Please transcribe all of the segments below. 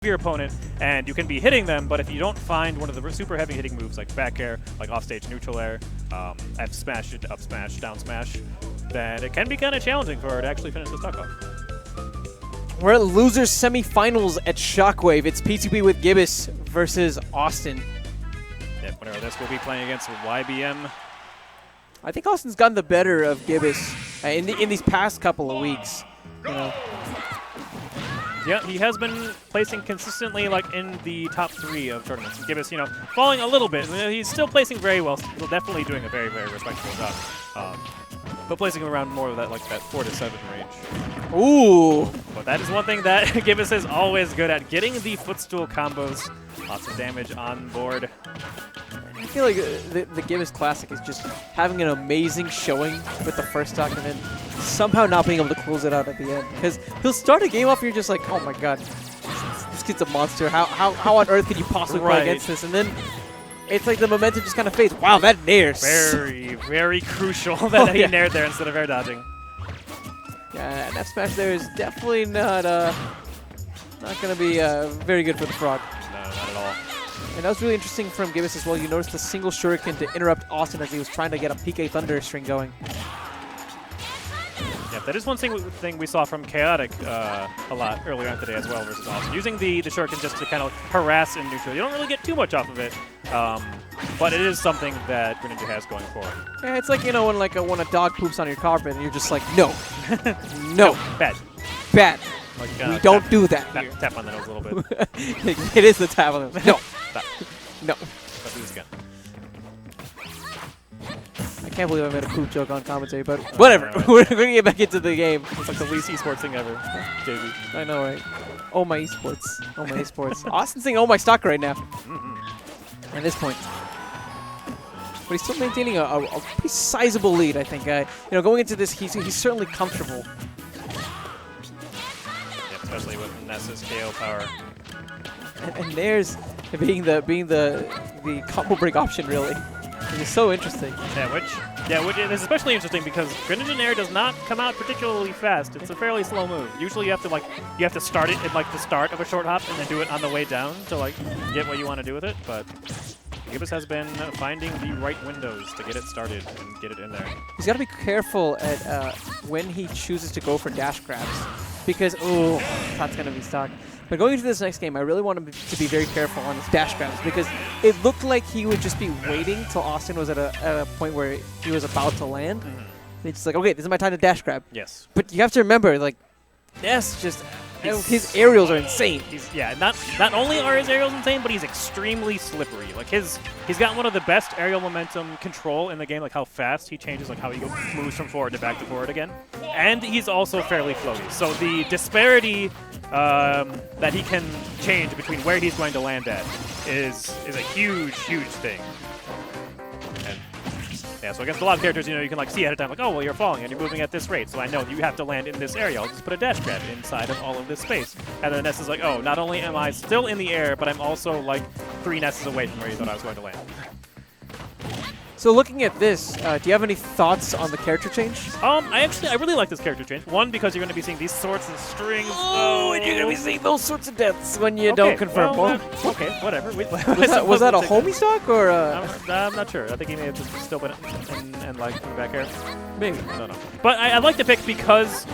your opponent, and you can be hitting them, but if you don't find one of the super heavy hitting moves like back air, like offstage neutral air, F smash, up smash, down smash, then it can be kind of challenging for her to actually finish the stock off. We're at losers semifinals at Shockwave. It's P2P with Gibus versus Awestin. Yeah, whenever this will be playing against YBM. I think Austin's gotten the better of Gibus in these past couple of weeks. You know. Yeah, he has been placing consistently like in the top 3 of tournaments. Gibus, you know, falling a little bit. He's still placing very well. Still definitely doing a very, very respectable job. But placing around more of that, like that 4 to 7 range. Ooh. But that is one thing that Gibus is always good at, getting the footstool combos. Lots of damage on board. I feel like the Gibus Classic is just having an amazing showing with the first stock and then somehow not being able to close it out at the end. Because he'll start a game off and you're just like, oh my god, this kid's a monster. How on earth could you possibly play against this? And then it's like the momentum just kind of fades. Wow, that nares. Very, very crucial that he nared there instead of air dodging. Yeah, and F smash there is definitely not going to be very good for the frog. No, not at all. And that was really interesting from Gibus as well. You noticed the single shuriken to interrupt Awestin as he was trying to get a PK Thunder string going. Yeah, that is one thing we saw from Chaotic a lot earlier on today as well versus Awestin. Using the shuriken just to kind of harass and neutral. You don't really get too much off of it, but it is something that Greninja has going for it. Yeah, it's like, you know, when a dog poops on your carpet and you're just like, no, no, bad. Bad. Like, we don't do that. Tap on the nose a little bit. It is the tap on the nose. No. Stop. No. Let's do this again. I can't believe I made a poop joke on commentary, but whatever. We're going to get back into the game. It's like the least esports thing ever, JV. I know, right? Oh, my esports. Oh, my esports. Austin's saying, oh, my stock right now. At this point. But he's still maintaining a pretty sizable lead, I think. You know, going into this, he's certainly comfortable. Especially with Ness's KO power. And there's being the combo break option, really. It is so interesting. Yeah, which is especially interesting because Greninja Nair does not come out particularly fast. It's a fairly slow move. Usually you have to start it at like the start of a short hop and then do it on the way down to like get what you want to do with it. But Gibus has been finding the right windows to get it started and get it in there. He's got to be careful at when he chooses to go for dash grabs. Because, oh, that's going to be stuck. But going into this next game, I really want him to be very careful on his dash grabs because it looked like he would just be waiting till Awestin was at a point where he was about to land. And he's just like, okay, this is my time to dash grab. Yes. But you have to remember, like, Ness just, his aerials are insane. Not only are his aerials insane, but he's extremely slippery. Like he's got one of the best aerial momentum control in the game, like how fast he changes, like how he moves from forward to back to forward again. And he's also fairly floaty. So the disparity that he can change between where he's going to land at is a huge, huge thing. And yeah, so against a lot of characters, you know, you can like see ahead of time, like, oh, well, you're falling and you're moving at this rate, so I know you have to land in this area. I'll just put a dash grab inside of all of this space. And then Ness is like, oh, not only am I still in the air, but I'm also like 3 Nesses away from where you thought I was going to land. So looking at this, do you have any thoughts on the character change? I really like this character change. One, because you're going to be seeing these sorts of strings. Oh, and you're going to be seeing those sorts of deaths when you don't confirm. Well, okay, whatever. Was that a homie stock or? I'm not sure. I think he may have just still been in like back air. Maybe. I don't know. But I like the pick because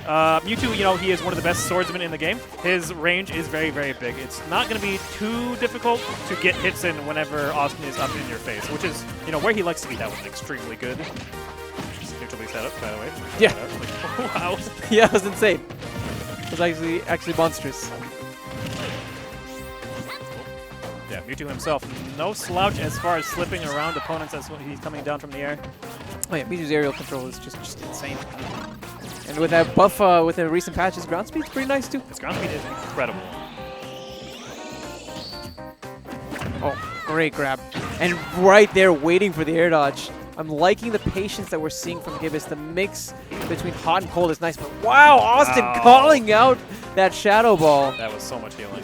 Mewtwo, you know, he is one of the best swordsmen in the game. His range is very, very big. It's not going to be too difficult to get hits in whenever Awestin is up in your face, which is, you know, where he likes to be. That was extremely good. Neutrally set up, by the way. Yeah. Like, wow. Yeah, it was insane. It was actually monstrous. Yeah, Mewtwo himself, no slouch as far as slipping around opponents as when he's coming down from the air. Oh yeah, Mewtwo's aerial control is just insane. And with that buff with the recent patches, ground speed's pretty nice too. His ground speed is incredible. Oh, great grab. And right there waiting for the air dodge. I'm liking the patience that we're seeing from Gibus. The mix between hot and cold is nice, but wow, Awestin calling out that Shadow Ball. That was so much healing.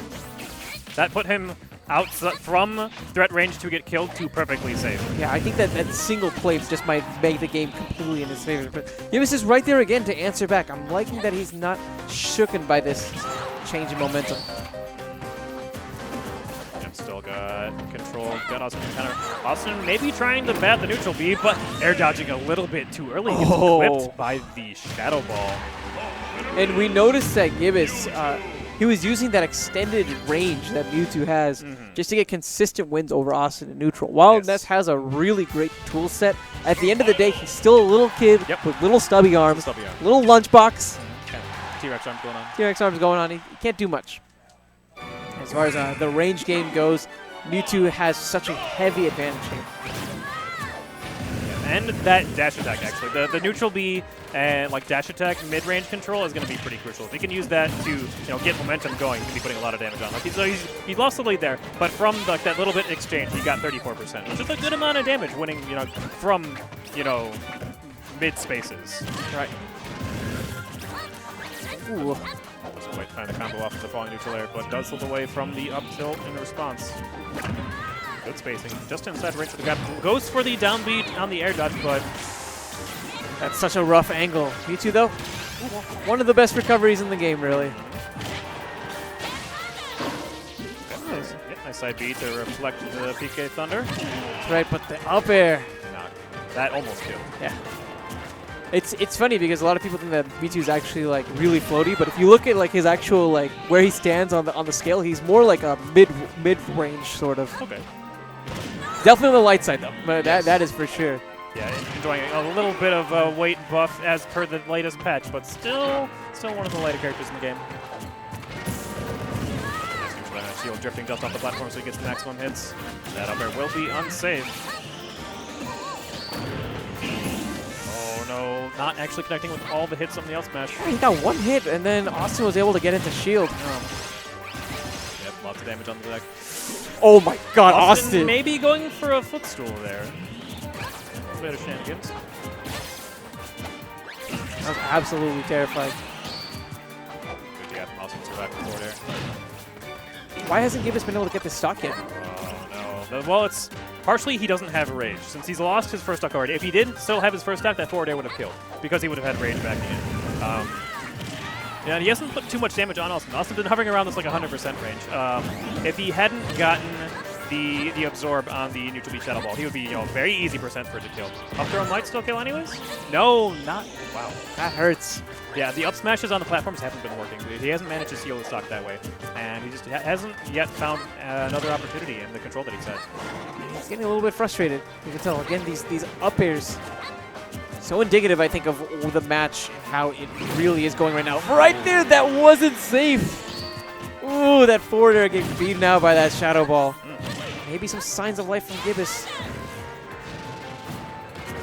That put him out from threat range to get killed to perfectly safe. Yeah, I think that single play just might make the game completely in his favor. But Gibus is right there again to answer back. I'm liking that he's not shooken by this change in momentum. but control got Awestin kind of Awestin maybe trying to bat the neutral B, but air dodging a little bit too early. Gets clipped by the Shadow Ball. And we noticed that Gibus, he was using that extended range that Mewtwo has just to get consistent wins over Awestin in neutral. While Ness has a really great tool set, at the end of the day, he's still a little kid with little stubby arms, little lunchbox. T-Rex arms going on. T-Rex arms going on. He can't do much. As far as the range game goes, Mewtwo has such a heavy advantage here. And that dash attack, actually. The neutral B and like dash attack mid-range control is going to be pretty crucial. If he can use that to get momentum going, he can be putting a lot of damage on. Like he lost the lead there, but from like that little bit exchange, he got 34%, which is a good amount of damage winning from mid spaces. Right. Ooh. Doesn't quite find the combo off of the falling neutral air, but does slip away from the up tilt in response. Good spacing, just inside range of the grab. Goes for the down B on the air dodge, but that's such a rough angle. Mewtwo, though, one of the best recoveries in the game, really. Nice side B to reflect the PK Thunder. That's right, but the up air. No, that almost killed. Yeah. It's funny because a lot of people think that Mewtwo is actually like really floaty, but if you look at like his actual like where he stands on the scale, he's more like a mid range sort of. Okay. Definitely on the light side though, but that is for sure. Yeah, enjoying a little bit of weight buff as per the latest patch, but still one of the lighter characters in the game. Shield drifting just off the platform so he gets the maximum hits. That up air will be unsafe. Oh no, not actually connecting with all the hits on the L smash. Yeah, he got one hit and then Awestin was able to get into shield. Yep, lots of damage on the deck. Oh my god, Awestin! Maybe going for a footstool there. Better shenanigans. I'm absolutely terrified. Good job, Awestin survived the forward air. Why hasn't Gibus been able to get this stock yet? Oh no. Well, it's partially he doesn't have rage since he's lost his first stock already. If he did still have his first stock, that forward air would have killed because he would have had rage back in. Yeah, and he hasn't put too much damage on Awestin. Awestin's been hovering around this like 100% range. If he hadn't gotten the absorb on the neutral B Shadow Ball, he would be very easy percent for it to kill. Up throw might still kill anyways? No, not. Wow. That hurts. Yeah, the up smashes on the platforms haven't been working. He hasn't managed to seal the stock that way, and he just hasn't yet found another opportunity in the control that he's had. He's getting a little bit frustrated. You can tell again these up airs. So indicative, I think, of the match, how it really is going right now. Right there, that wasn't safe. Ooh, that forward air getting beaten out by that Shadow Ball. Maybe some signs of life from Gibus.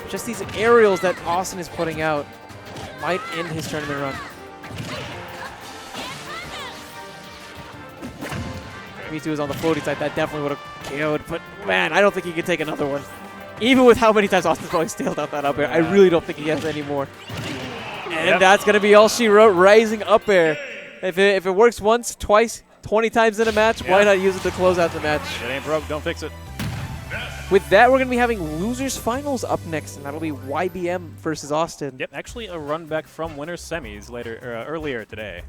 Just these aerials that Awestin is putting out might end his tournament run. Mewtwo was on the floaty side. That definitely would have killed. But, man, I don't think he could take another one. Even with how many times Austin's probably staled out that up air, I really don't think he has any more. And that's going to be all she wrote, rising up air. If it works once, twice, 20 times in a match, why not use it to close out the match? It ain't broke, don't fix it. With that, we're going to be having losers finals up next, and that'll be YBM versus Awestin. Yep, actually a run back from winners semis earlier today.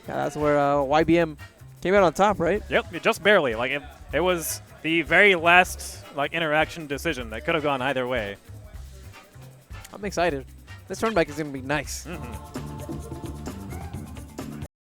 Yeah, that's where YBM came out on top, right? Yep, just barely. Like it was the very last interaction decision that could have gone either way. I'm excited. This turn back is going to be nice.